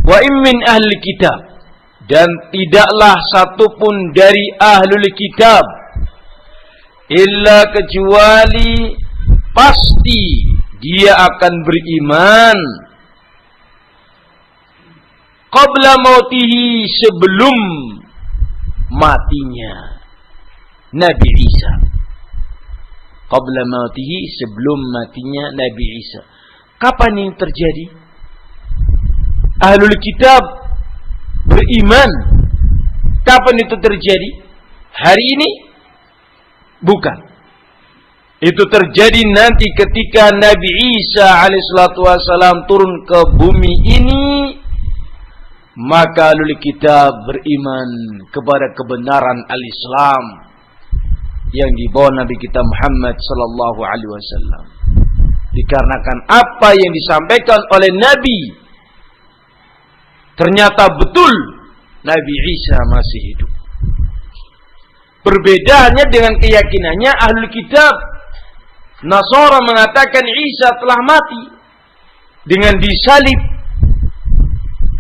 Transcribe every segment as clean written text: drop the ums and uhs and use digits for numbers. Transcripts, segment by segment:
Wa in min ahli kitab, dan tidaklah satupun dari ahlul kitab illa kecuali pasti dia akan beriman qabla mautihi, sebelum matinya Nabi Isa. Qabla mautihi, sebelum matinya Nabi Isa. Kapan ini terjadi? Ahlul kitab beriman. Kapan itu terjadi? Hari ini? Bukan. Itu terjadi nanti ketika Nabi Isa alaihissalatu wassalam turun ke bumi ini. Maka ahlul kitab beriman kepada kebenaran al-Islam yang dibawa Nabi kita Muhammad sallallahu alaihi wasallam. Dikarenakan apa yang disampaikan oleh Nabi ternyata betul, Nabi Isa masih hidup. Perbedaannya dengan keyakinannya ahlul kitab. Nasara mengatakan Isa telah mati dengan disalib.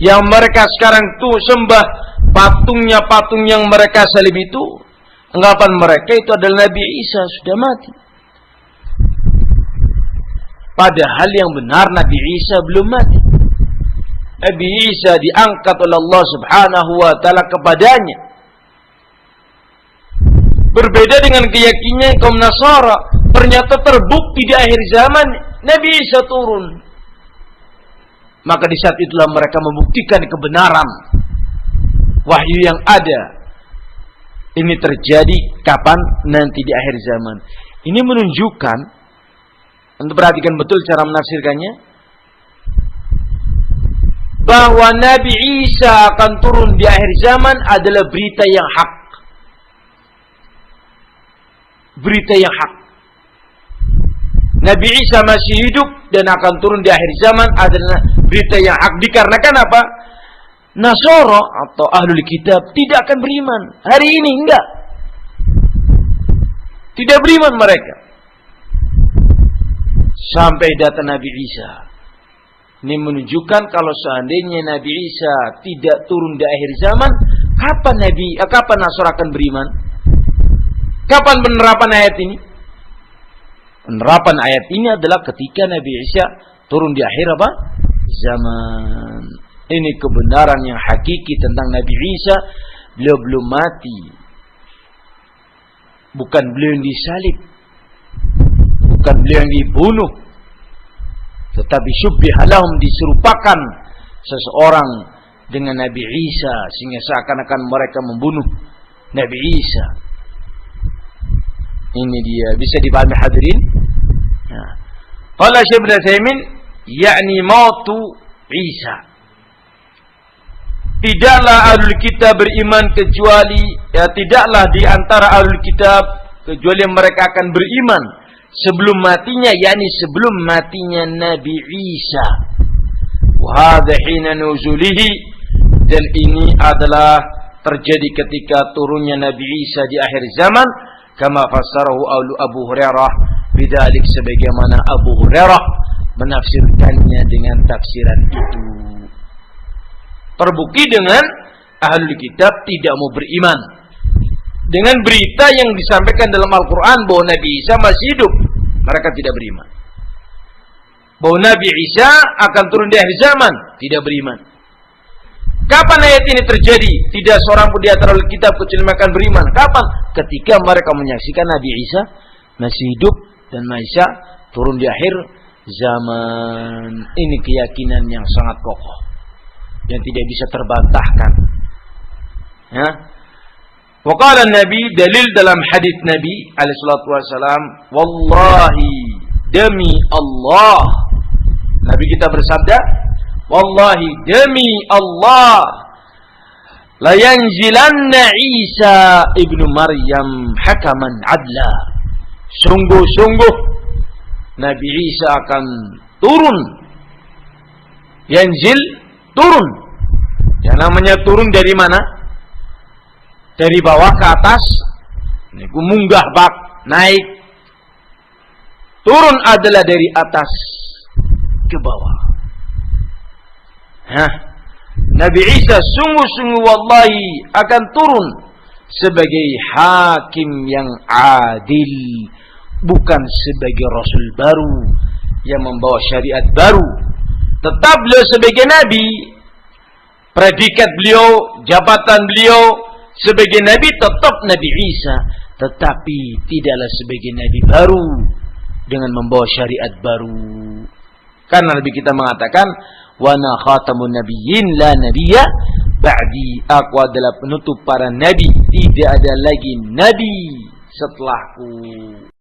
Yang mereka sekarang tuh sembah patung yang mereka salib itu, anggapan mereka itu adalah Nabi Isa sudah mati. Padahal yang benar Nabi Isa belum mati. Nabi Isa diangkat oleh Allah Subhanahu wa taala kepadanya. Berbeda dengan keyakinan kaum Nasara, ternyata terbukti di akhir zaman Nabi Isa turun. Maka di saat itulah mereka membuktikan kebenaran wahyu yang ada. Ini terjadi kapan? Nanti di akhir zaman. Ini menunjukkan, untuk perhatikan betul cara menafsirkannya, bahwa Nabi Isa akan turun di akhir zaman adalah berita yang hak. Berita yang hak. Nabi Isa masih hidup dan akan turun di akhir zaman adalah berita yang hak. Dikarenakan apa? Nasara atau ahlul kitab tidak akan beriman. Hari ini enggak. Tidak beriman mereka. Sampai datang Nabi Isa. Ini menunjukkan kalau seandainya Nabi Isa tidak turun di akhir zaman, kapan Nasara akan beriman? Kapan penerapan ayat ini? Penerapan ayat ini adalah ketika Nabi Isa turun di akhir apa? Zaman. Ini kebenaran yang hakiki tentang Nabi Isa. Beliau belum mati. Bukan beliau yang disalib. Bukan beliau yang dibunuh. Tetapi syubbihalahum, diserupakan seseorang dengan Nabi Isa sehingga seakan-akan mereka membunuh Nabi Isa. Ini dia, bisa dipahami hadirin. Qala Syekh Ibnu Utsaimin, yakni mautu Isa. Tidaklah ahlul kitab beriman kecuali, tidaklah di antara ahlul kitab kecuali mereka akan beriman sebelum matinya, yakni sebelum matinya Nabi Isa. Wa hadha hina nuzulihi, dan ini adalah terjadi ketika turunnya Nabi Isa di akhir zaman, kama fassarahu Abu Hurairah bidzalik, sebagaimana Abu Hurairah menafsirkannya dengan tafsiran itu. Terbukti dengan ahlul kitab tidak mau beriman dengan berita yang disampaikan dalam Al-Quran bahwa Nabi Isa masih hidup. Mereka tidak beriman. Bahwa Nabi Isa akan turun di akhir zaman, tidak beriman. Kapan ayat ini terjadi? Tidak seorang pun di antara ahlul kitab kecuali akan beriman. Kapan? Ketika mereka menyaksikan Nabi Isa masih hidup dan Isa turun di akhir zaman. Ini keyakinan yang sangat kokoh, yang tidak bisa terbantahkan. Ya. Wa qala Nabi, dalil dalam hadis Nabi alaihi salatu wasalam, wallahi, demi Allah. Nabi kita bersabda, wallahi, demi Allah, la yanzilanna Isa ibnu Maryam hakaman adla. Sungguh-sungguh Nabi Isa akan turun. Yanzil, turun. Yang namanya turun dari mana? Dari bawah ke atas. Ini munggah bak, naik. Turun adalah dari atas ke bawah. Hah? Nabi Isa sungguh-sungguh wallahi akan turun sebagai hakim yang adil, bukan sebagai rasul baru yang membawa syariat baru. Tetap beliau sebagai nabi, predikat beliau, jabatan beliau sebagai nabi tetap Nabi Isa, tetapi tidaklah sebagai nabi baru dengan membawa syariat baru. Karena Nabi kita mengatakan, wa ana khatamun nabiyyin la nabiyya ba'di, aku adalah penutup para nabi, tidak ada lagi nabi setelahku.